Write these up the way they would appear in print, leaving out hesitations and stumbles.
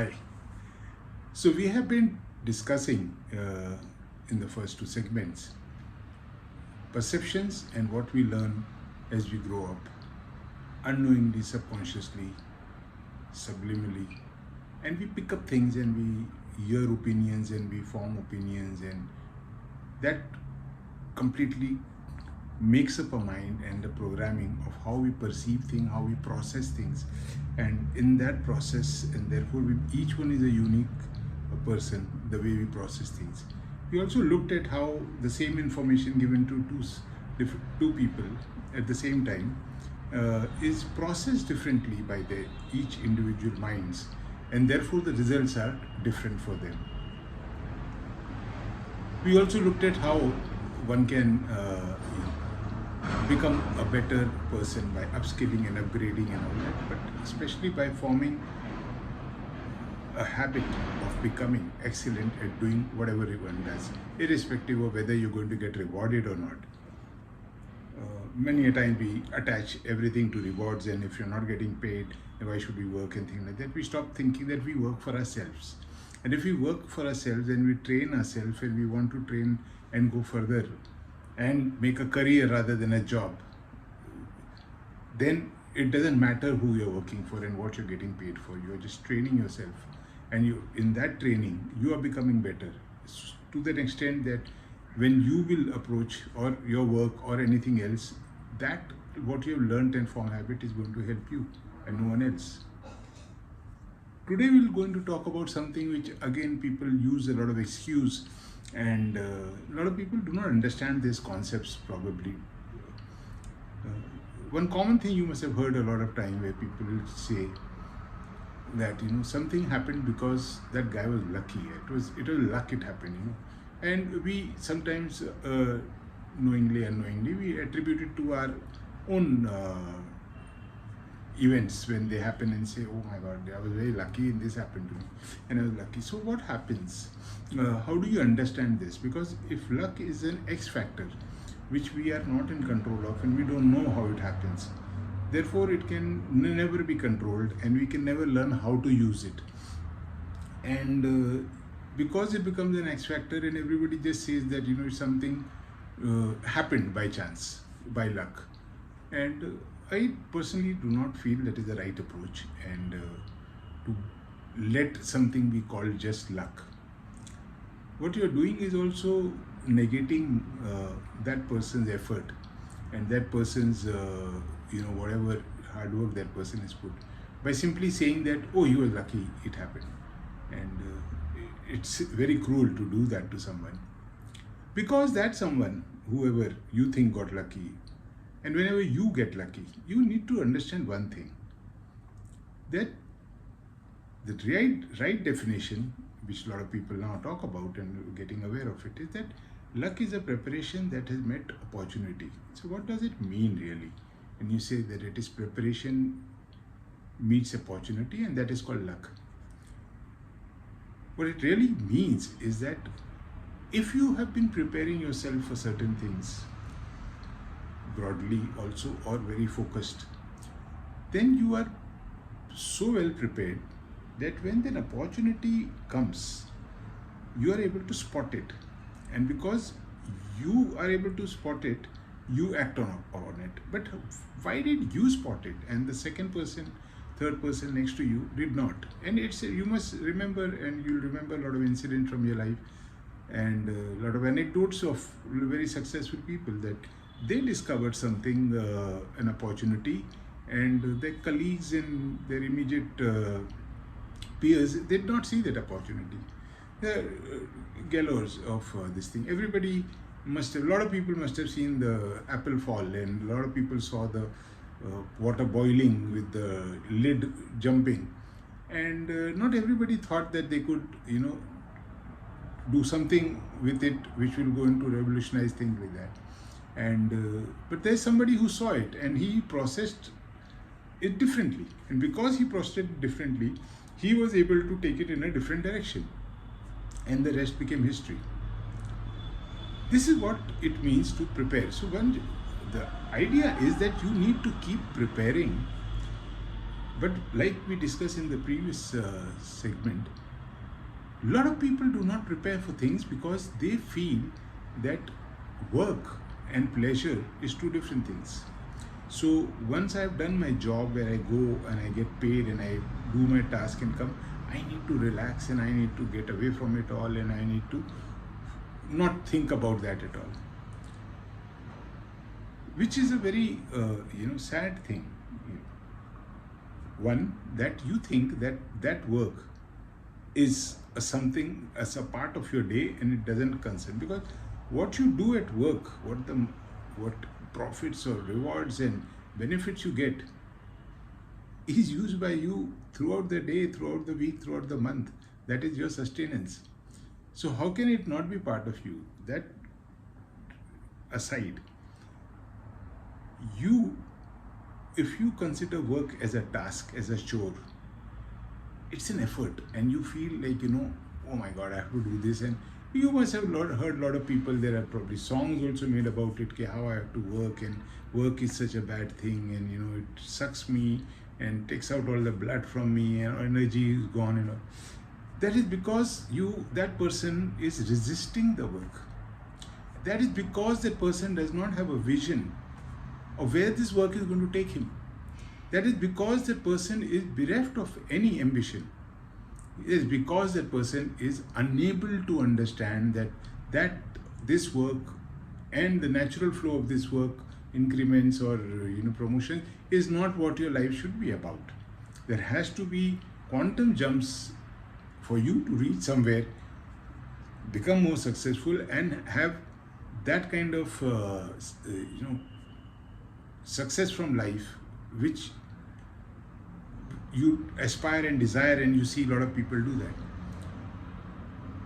Hi. So we have been discussing in the first two segments perceptions and what we learn as we grow up, unknowingly, subconsciously, subliminally, and we pick up things and we hear opinions and we form opinions, and that completely makes up a mind and the programming of how we perceive things, how we process things, and in that process, and therefore each one is a unique person, the way we process things. We also looked at how the same information given to two people at the same time is processed differently by each individual minds, and therefore the results are different for them. We also looked at how one can become a better person by upskilling and upgrading and all that, but especially by forming a habit of becoming excellent at doing whatever one does, irrespective of whether you're going to get rewarded or not. Many a time we attach everything to rewards, and if you're not getting paid, why should we work and things like that. We stop thinking that we work for ourselves. And if we work for ourselves and we train ourselves and we want to train and go further and make a career rather than a job, then it doesn't matter who you're working for and what you're getting paid for. You're just training yourself, and in that training you are becoming better to that extent that when you will approach or your work or anything else, that what you have learned and formed habit is going to help you and no one else. Today we're going to talk about something which again people use a lot of excuse, and a lot of people do not understand these concepts probably. One common thing you must have heard a lot of time where people will say that something happened because that guy was lucky. It was luck it happened, and we sometimes knowingly, unknowingly, we attribute it to our own events when they happen and say, oh my God, I was very lucky and this happened to me and I was lucky. So what happens? How do you understand this? Because if luck is an X factor which we are not in control of and we don't know how it happens, therefore it can never be controlled and we can never learn how to use it. And because it becomes an X factor and everybody just says that something happened by chance, by luck, and I personally do not feel that is the right approach, and to let something be called just luck. What you are doing is also negating that person's effort and that person's whatever hard work that person has put by simply saying that, oh, you were lucky, it happened. And it's very cruel to do that to someone, because that someone, whoever you think got lucky, and whenever you get lucky, you need to understand one thing, that the right definition, which a lot of people now talk about and getting aware of it, is that luck is a preparation that has met opportunity. So what does it mean really? When you say that it is preparation meets opportunity, and that is called luck. What it really means is that if you have been preparing yourself for certain things, broadly also or very focused, then you are so well prepared that when an opportunity comes, you are able to spot it. And because you are able to spot it, you act on it. But why did you spot it and the second person, third person next to you did not? And you must remember, and you'll remember a lot of incidents from your life and a lot of anecdotes of very successful people that they discovered something, an opportunity, and their colleagues and their immediate peers did not see that opportunity. They're gallows of this thing. Everybody a lot of people must have seen the apple fall, and a lot of people saw the water boiling with the lid jumping, and not everybody thought that they could, do something with it which will go into revolutionize things like that. And but there's somebody who saw it and he processed it differently, and because he processed it differently, he was able to take it in a different direction, and the rest became history. This is what it means to prepare. So the idea is that you need to keep preparing But like we discussed in the previous segment, a lot of people do not prepare for things because they feel that work and pleasure is two different things. So once I've done my job where I go and I get paid and I do my task and come, I need to relax and I need to get away from it all and I need to not think about that at all. Which is a very sad thing. One, that you think that work is something as a part of your day and it doesn't concern, because what you do at work, what profits or rewards and benefits you get is used by you throughout the day, throughout the week, throughout the month. That is your sustenance. So how can it not be part of you? That aside, if you consider work as a task, as a chore, it's an effort and you feel like, oh my God, I have to do this. And you must have heard a lot of people, there are probably songs also made about it, how I have to work and work is such a bad thing and it sucks me and takes out all the blood from me and energy is gone. That is because that person is resisting the work. That is because that person does not have a vision of where this work is going to take him. That is because that person is bereft of any ambition. It is because that person is unable to understand that this work and the natural flow of this work, increments or promotion, is not what your life should be about. There has to be quantum jumps for you to reach somewhere, become more successful and have that kind of success from life which you aspire and desire, and you see a lot of people do that.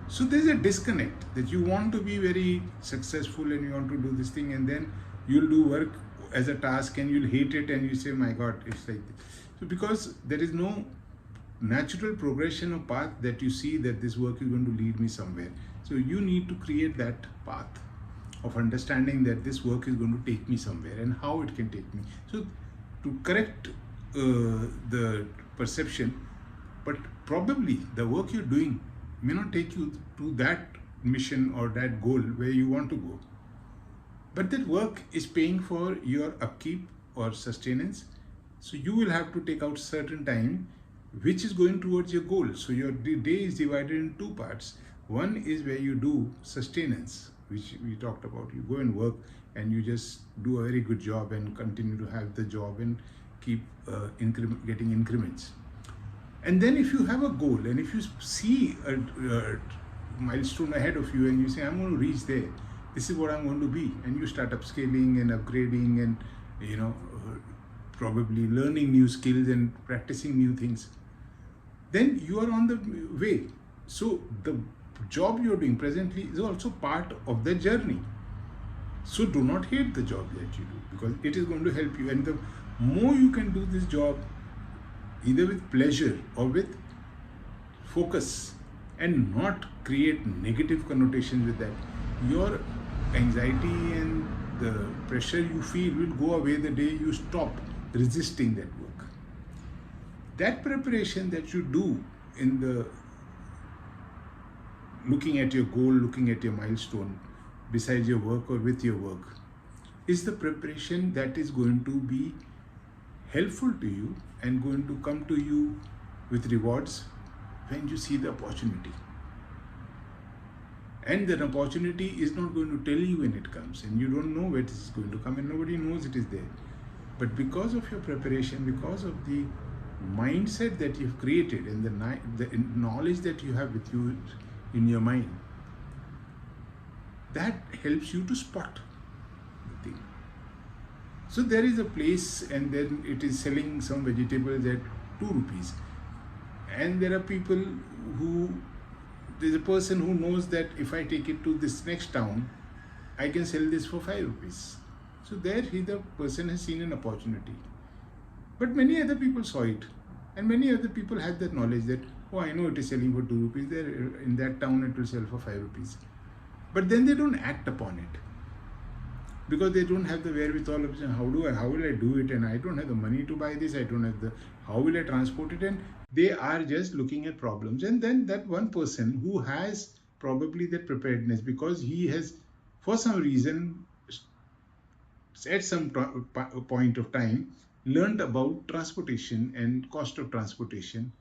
So there's a disconnect that you want to be very successful and you want to do this thing, and then you'll do work as a task and you'll hate it and you say, my God, it's like this. So because there is no natural progression or path that you see that this work is going to lead me somewhere. So you need to create that path of understanding that this work is going to take me somewhere and how it can take me. So to correct the perception, but probably the work you're doing may not take you to that mission or that goal where you want to go. But that work is paying for your upkeep or sustenance. So you will have to take out certain time which is going towards your goal. So your day is divided in two parts. One is where you do sustenance, which we talked about. You go and work and you just do a very good job and continue to have the job and keep getting increments. And then if you have a goal and if you see a milestone ahead of you and you say, I'm going to reach there, this is what I'm going to be, and you start upscaling and upgrading and probably learning new skills and practicing new things, then you are on the way. So the job you're doing presently is also part of the journey. So do not hate the job that you do, because it is going to help you. And the more you can do this job either with pleasure or with focus and not create negative connotations with that, your anxiety and the pressure you feel will go away the day you stop resisting that work. That preparation that you do in the looking at your goal, looking at your milestone besides your work or with your work, is the preparation that is going to be helpful to you and going to come to you with rewards when you see the opportunity. And that opportunity is not going to tell you when it comes, and you don't know where it is going to come, and nobody knows it is there. But because of your preparation, because of the mindset that you've created and the knowledge that you have with you in your mind, that helps you to spot the thing. So there is a place and then it is selling some vegetables at 2 rupees. And there are people there's a person who knows that if I take it to this next town, I can sell this for 5 rupees. So there the person has seen an opportunity. But many other people saw it. And many other people had that knowledge that, oh, I know it is selling for 2 rupees. There in that town it will sell for 5 rupees. But then they don't act upon it. because they don't have the wherewithal of saying, how will I do it, and I don't have the money to buy this, I don't have the, how will I transport it, and they are just looking at problems. And then that one person who has probably that preparedness, because he has for some reason at some point of time learned about transportation and cost of transportation,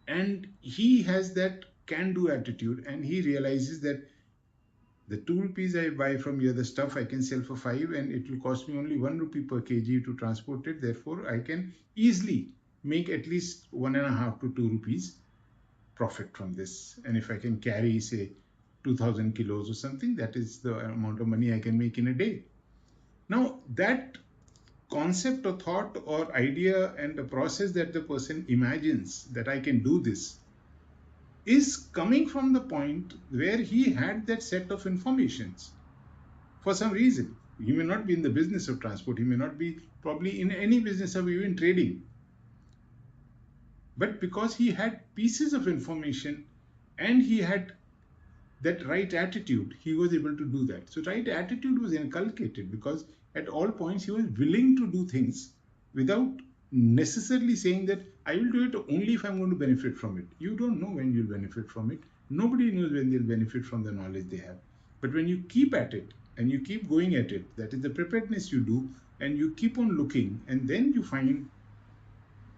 and he has that can do attitude, and he realizes that the 2 rupees I buy from you, the stuff I can sell for 5, and it will cost me only 1 rupee per kg to transport it. Therefore, I can easily make at least 1.5 to 2 rupees profit from this. And if I can carry, say, 2000 kilos or something, that is the amount of money I can make in a day. Now, that concept or thought or idea and the process that the person imagines that I can do this is coming from the point where he had that set of informations for some reason. He may not be in the business of transport, he may not be probably in any business of even trading, but because he had pieces of information and he had that right attitude, he was able to do that. So right attitude was inculcated because at all points he was willing to do things without necessarily saying that I will do it only if I'm going to benefit from it. You don't know when you'll benefit from it. Nobody knows when they'll benefit from the knowledge they have. But when you keep at it and you keep going at it, that is the preparedness you do, and you keep on looking, and then you find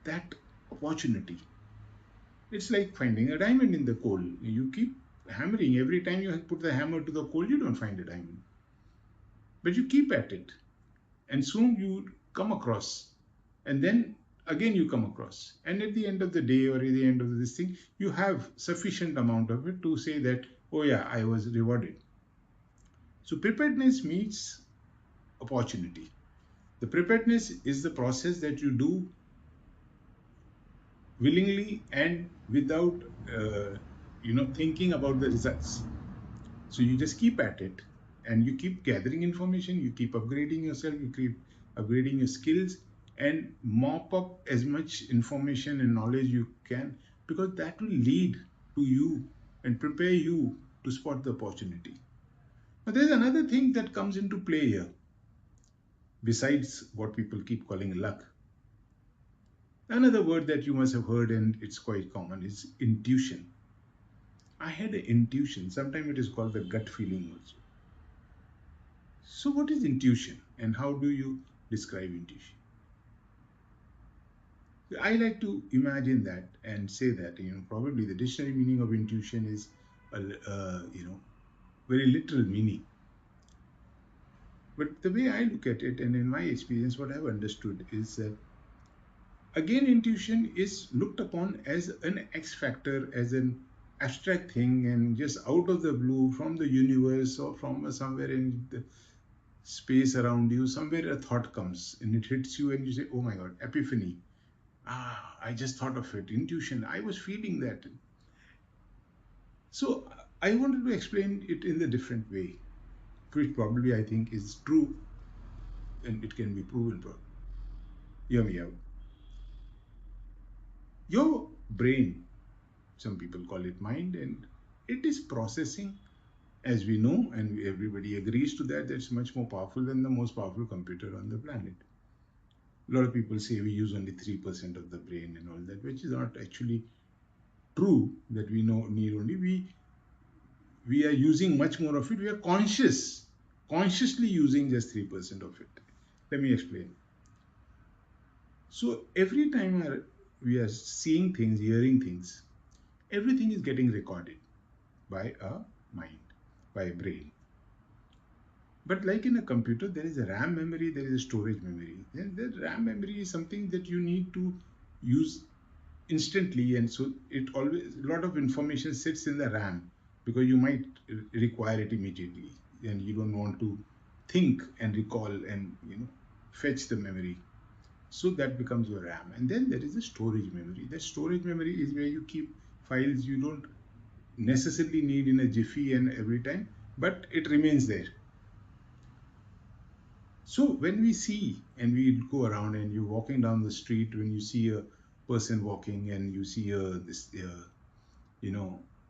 that opportunity. It's like finding a diamond in the coal. You keep hammering. Every time you put the hammer to the coal, you don't find a diamond. But you keep at it. And soon you come across. And then again you come across. And at the end of the day or at the end of this thing, you have sufficient amount of it to say that, oh yeah, I was rewarded. So preparedness meets opportunity. The preparedness is the process that you do willingly and without thinking about the results. So you just keep at it and you keep gathering information, you keep upgrading yourself, you keep upgrading your skills, and mop up as much information and knowledge you can, because that will lead to you and prepare you to spot the opportunity. But there's another thing that comes into play here besides what people keep calling luck. Another word that you must have heard, and it's quite common, is intuition. I had an intuition. Sometimes it is called the gut feeling also. So what is intuition and how do you describe intuition? I like to imagine that and say that, probably the dictionary meaning of intuition is very literal meaning. But the way I look at it, and in my experience, what I've understood is that again, intuition is looked upon as an X factor, as an abstract thing, and just out of the blue from the universe or from somewhere in the space around you, somewhere a thought comes and it hits you, and you say, oh my God, epiphany. I just thought of it. Intuition. I was feeling that. So I wanted to explain it in a different way, which probably I think is true and it can be proven. Hear me out. Your brain, some people call it mind, and it is processing, as we know, and everybody agrees to that, that's much more powerful than the most powerful computer on the planet. A lot of people say we use only 3% of the brain and all that, which is not actually true, that we know need only. We are using much more of it. We are consciously using just 3% of it. Let me explain. So every time we are seeing things, hearing things, everything is getting recorded by a mind, by a brain. But like in a computer, there is a RAM memory, there is a storage memory. Then the RAM memory is something that you need to use instantly, and so it always, a lot of information sits in the RAM because you might require it immediately and you don't want to think and recall and fetch the memory. So that becomes your RAM. And then there is a storage memory. That storage memory is where you keep files you don't necessarily need in a jiffy and every time, but it remains there. So when we see and we go around and you're walking down the street, when you see a person walking and you see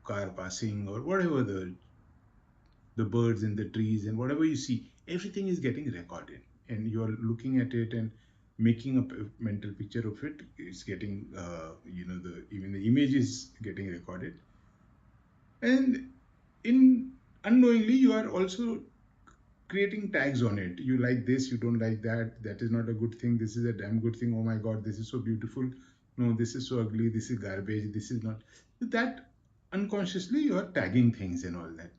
car passing or whatever, the birds in the trees and whatever you see, everything is getting recorded, and you are looking at it and making up a mental picture of it. It's getting, even the image is getting recorded, and in unknowingly you are also creating tags on it. You like this, you don't like that, that is not a good thing, this is a damn good thing, oh my god, this is so beautiful, no, this is so ugly, this is garbage, this is not. That unconsciously you are tagging things and all that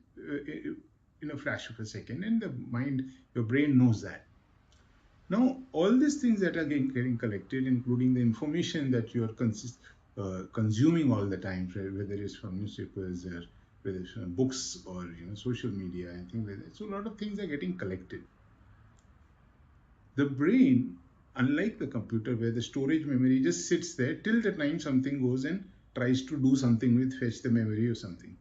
in a flash of a second, and the mind, your brain knows that. Now, all these things that are getting collected, including the information that you are consuming all the time, whether it's from newspapers or whether it's from books or social media and things like that. So a lot of things are getting collected. The brain, unlike the computer, where the storage memory just sits there till the time something goes and tries to do something with fetch the memory or something.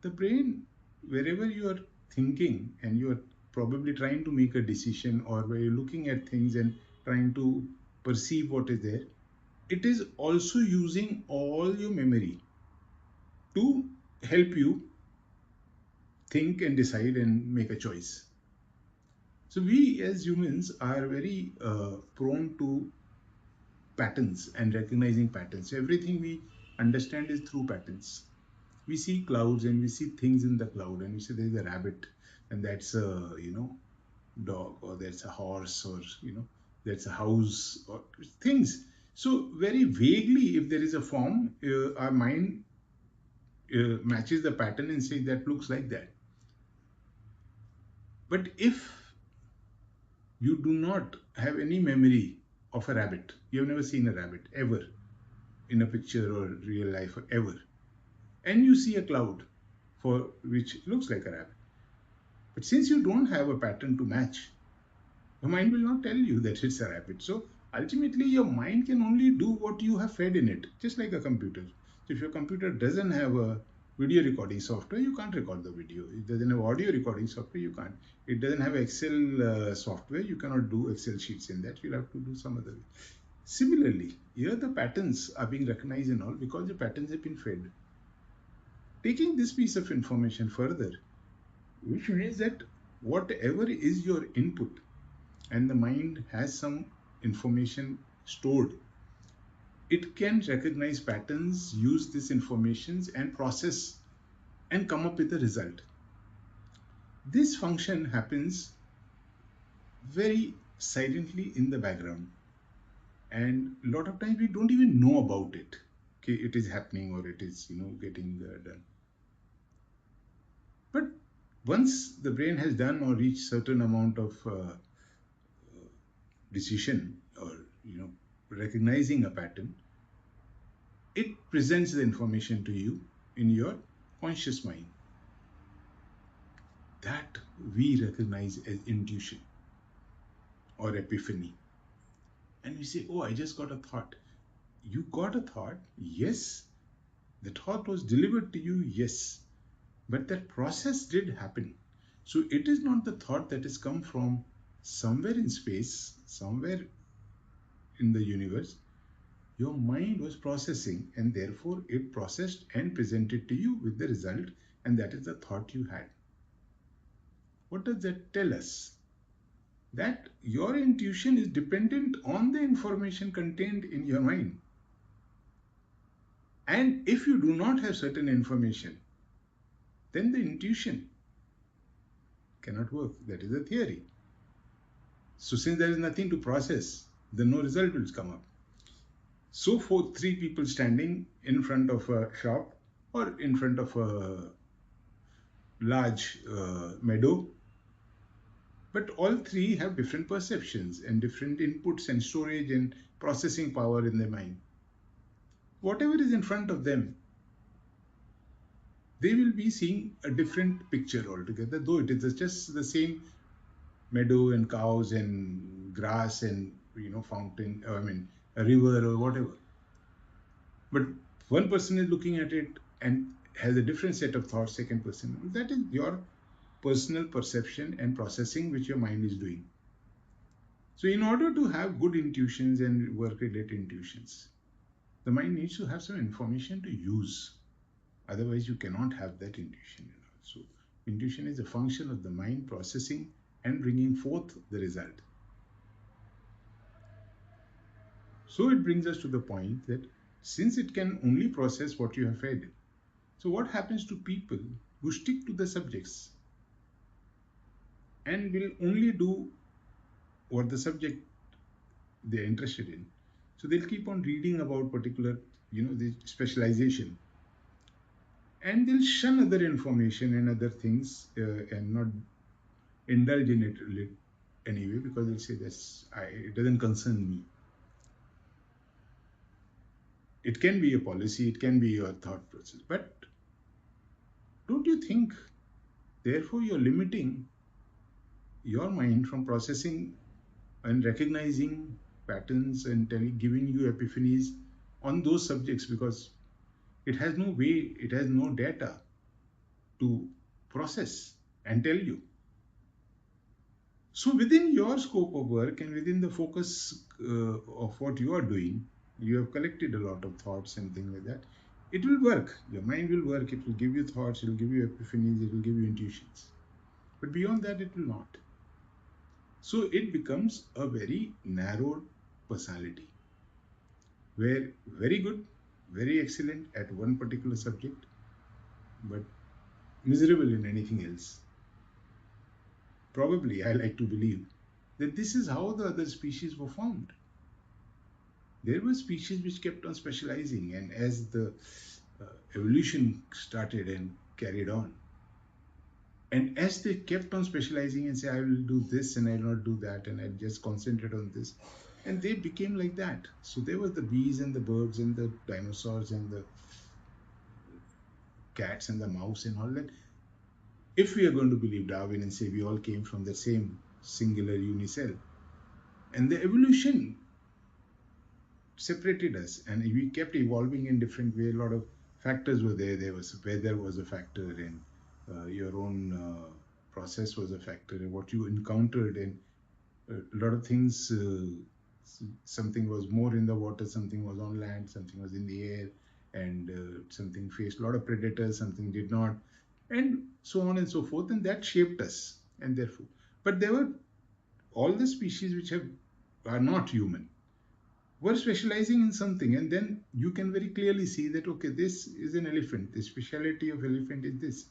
The brain, wherever you are thinking and you are probably trying to make a decision, or where you're looking at things and trying to perceive what is there, it is also using all your memory to help you think and decide and make a choice. So we as humans are very prone to patterns and recognizing patterns. So everything we understand is through patterns. We see clouds and we see things in the cloud, and we say there's a rabbit, and that's a dog, or that's a horse, or that's a house, or things. So very vaguely, if there is a form, our mind matches the pattern and says that looks like that. But if you do not have any memory of a rabbit, you have never seen a rabbit ever in a picture or real life or ever, and you see a cloud for which looks like a rabbit, but since you don't have a pattern to match, your mind will not tell you that it's a rabbit. So ultimately your mind can only do what you have fed in it, just like a computer. So if your computer doesn't have a video recording software, you can't record the video. It doesn't have audio recording software, you can't. It doesn't have Excel software, you cannot do Excel sheets in that. You'll have to do some other way. Similarly, here the patterns are being recognized and all because the patterns have been fed. Taking this piece of information further, which means that whatever is your input, and the mind has some information stored, it can recognize patterns, use these informations and process and come up with a result. This function happens very silently in the background, and a lot of times we don't even know about it. Okay, it is happening, or it is getting done. But once the brain has done or reached certain amount of decision, or recognizing a pattern, it presents the information to you in your conscious mind. That we recognize as intuition or epiphany. And we say, oh, I just got a thought. You got a thought? Yes. The thought was delivered to you? Yes. But that process did happen. So it is not the thought that has come from somewhere in space, somewhere in the universe. Your mind was processing, and therefore it processed and presented to you with the result, and that is the thought you had. What does that tell us? That your intuition is dependent on the information contained in your mind. And if you do not have certain information, then the intuition cannot work. That is a theory. So since there is nothing to process, then no result will come up. So for three people standing in front of a shop or in front of a large meadow, but all three have different perceptions and different inputs and storage and processing power in their mind. Whatever is in front of them, they will be seeing a different picture altogether, though it is just the same meadow and cows and grass and fountain, a river or whatever. But one person is looking at it and has a different set of thoughts, second person. That is your personal perception and processing which your mind is doing. So in order to have good intuitions and work-related intuitions, the mind needs to have some information to use. Otherwise, you cannot have that intuition. So Intuition is a function of the mind processing and bringing forth the result. So it brings us to the point that since it can only process what you have fed, so what happens to people who stick to the subjects and will only do what the subject they're interested in? So they'll keep on reading about particular, the specialization, and they'll shun other information and other things and not indulge in it anyway because they'll say it doesn't concern me. It can be a policy, it can be your thought process, but don't you think therefore you're limiting your mind from processing and recognizing patterns and giving you epiphanies on those subjects because it has no way, it has no data to process and tell you. So within your scope of work and within the focus of what you are doing, you have collected a lot of thoughts and things like that. It will work. Your mind will work. It will give you thoughts. It will give you epiphanies. It will give you intuitions. But beyond that, it will not. So it becomes a very narrowed personality where very good, very excellent at one particular subject, but miserable in anything else. Probably, I like to believe that this is how the other species were formed. There were species which kept on specializing, and as the evolution started and carried on, and as they kept on specializing and say, I will do this and I will not do that, and I'll just concentrate on this, and they became like that. So there were the bees and the birds and the dinosaurs and the cats and the mouse and all that. If we are going to believe Darwin and say we all came from the same singular unicell, and the evolution separated us and we kept evolving in different way. A lot of factors were there. There was weather was a factor, and your own process was a factor, and what you encountered, and a lot of things. Something was more in the water, something was on land, something was in the air, and something faced a lot of predators, something did not, and so on and so forth, and that shaped us. And therefore, but there were all the species which are not human were specializing in something, and then you can very clearly see that okay, this is an elephant, the speciality of elephant is this,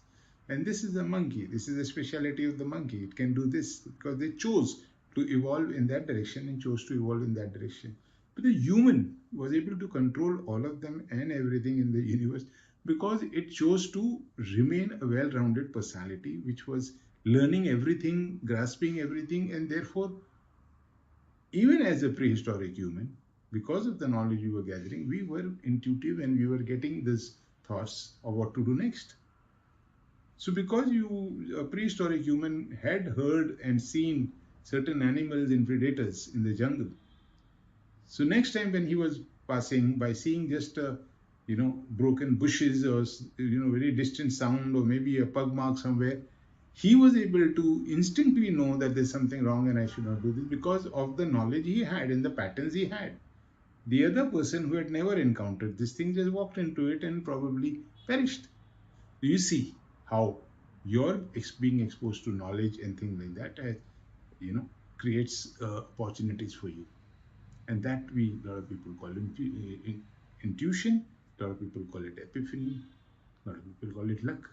and this is a monkey, this is the speciality of the monkey, it can do this because they chose to evolve in that direction and chose to evolve in that direction. But the human was able to control all of them and everything in the universe because it chose to remain a well-rounded personality which was learning everything, grasping everything, and therefore even as a prehistoric human, because of the knowledge we were gathering, we were intuitive and we were getting these thoughts of what to do next. So because a prehistoric human had heard and seen certain animals and predators in the jungle, so next time when he was passing by seeing just broken bushes or very distant sound or maybe a pug mark somewhere, he was able to instantly know that there's something wrong and I should not do this because of the knowledge he had and the patterns he had. The other person who had never encountered this thing just walked into it and probably perished. You see how your being exposed to knowledge and things like that, creates opportunities for you. And that a lot of people call intuition, a lot of people call it epiphany, a lot of people call it luck.